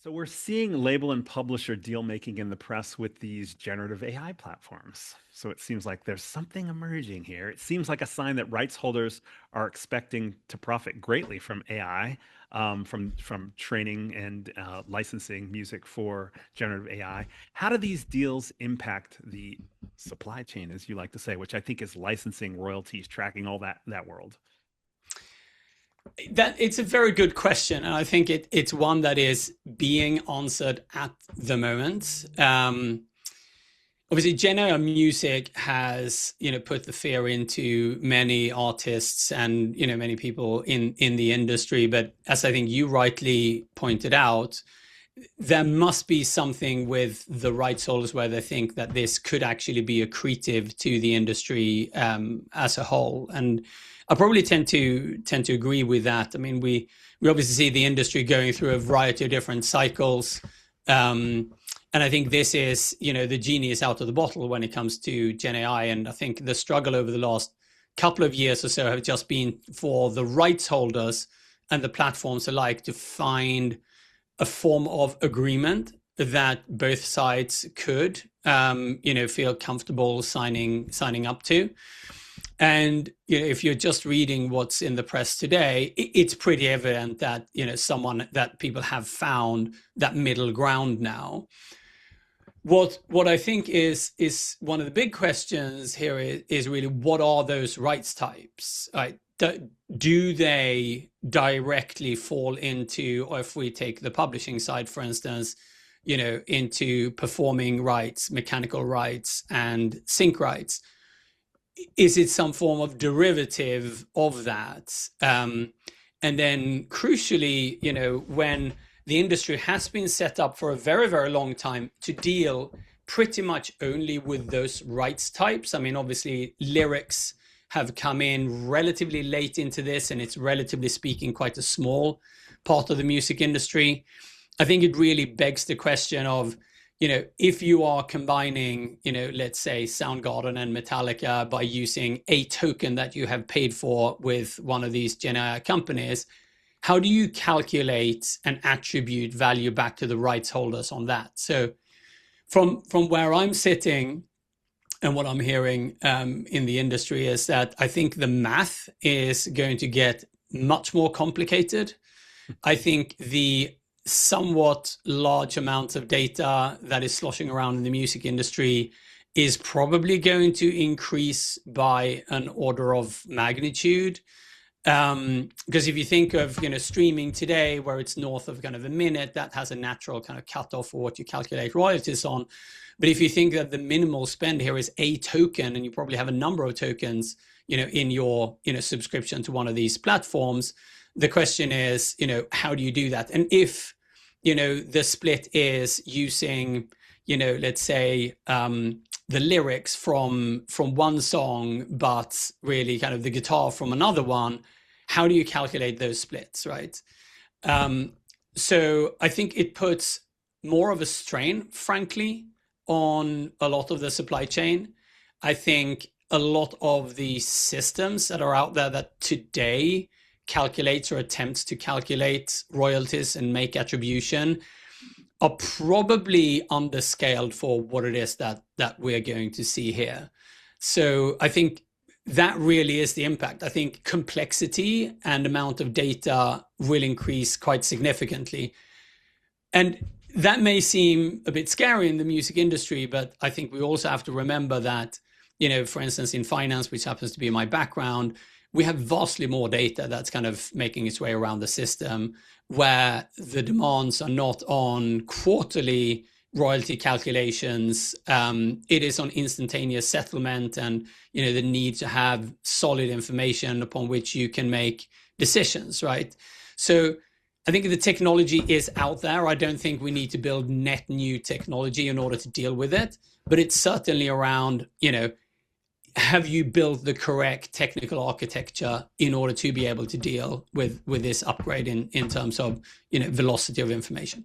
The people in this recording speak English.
So we're seeing label and publisher deal making in the press with these generative AI platforms. So it seems like there's something emerging here. It seems like a sign that rights holders are expecting to profit greatly from AI, from training and licensing music for generative AI. How do these deals impact the supply chain, as you like to say, which I think is licensing, royalties, tracking all that world? That it's a very good question, and I think it's one that is being answered at the moment. Obviously, Gen AI music has put the fear into many artists and many people in the industry. But as I think you rightly pointed out, there must be something with the rights holders where they think that this could actually be accretive to the industry as a whole. And I probably tend to agree with that. I mean, we obviously see the industry going through a variety of different cycles. And I think this is, the genie is out of the bottle when it comes to Gen AI. And I think the struggle over the last couple of years or so have just been for the rights holders and the platforms alike to find a form of agreement that both sides could, feel comfortable signing up to. And if you're just reading what's in the press today, it's pretty evident that that people have found that middle ground now. What I think is one of the big questions here is really what are those rights types? Right? Do they directly fall into, or if we take the publishing side, for instance, into performing rights, mechanical rights, and sync rights? Is it some form of derivative of that? And then crucially, when the industry has been set up for a very, very long time to deal pretty much only with those rights types. I mean, obviously, lyrics have come in relatively late into this, and it's relatively speaking quite a small part of the music industry. I think it really begs the question of, if you are combining, let's say Soundgarden and Metallica by using a token that you have paid for with one of these Gen AI companies, how do you calculate and attribute value back to the rights holders on that? So from where I'm sitting and what I'm hearing in the industry is that I think the math is going to get much more complicated. I think the somewhat large amounts of data that is sloshing around in the music industry is probably going to increase by an order of magnitude. Because if you think of streaming today, where it's north of kind of a minute, that has a natural kind of cutoff for what you calculate royalties on. But if you think that the minimal spend here is a token, and you probably have a number of tokens, in your subscription to one of these platforms, the question is, how do you do that? And if the split is using, let's say the lyrics from one song, but really kind of the guitar from another one, how do you calculate those splits, right? So I think it puts more of a strain, frankly, on a lot of the supply chain. I think a lot of the systems that are out there that today calculates or attempts to calculate royalties and make attribution are probably underscaled for what it is that we're going to see here. So I think that really is the impact. I think complexity and amount of data will increase quite significantly. And that may seem a bit scary in the music industry, but I think we also have to remember that, for instance, in finance, which happens to be my background, we have vastly more data that's kind of making its way around the system, where the demands are not on quarterly royalty calculations. It is on instantaneous settlement and, the need to have solid information upon which you can make decisions, right? So I think the technology is out there. I don't think we need to build net new technology in order to deal with it, but it's certainly around, have you built the correct technical architecture in order to be able to deal with this upgrade in terms of velocity of information?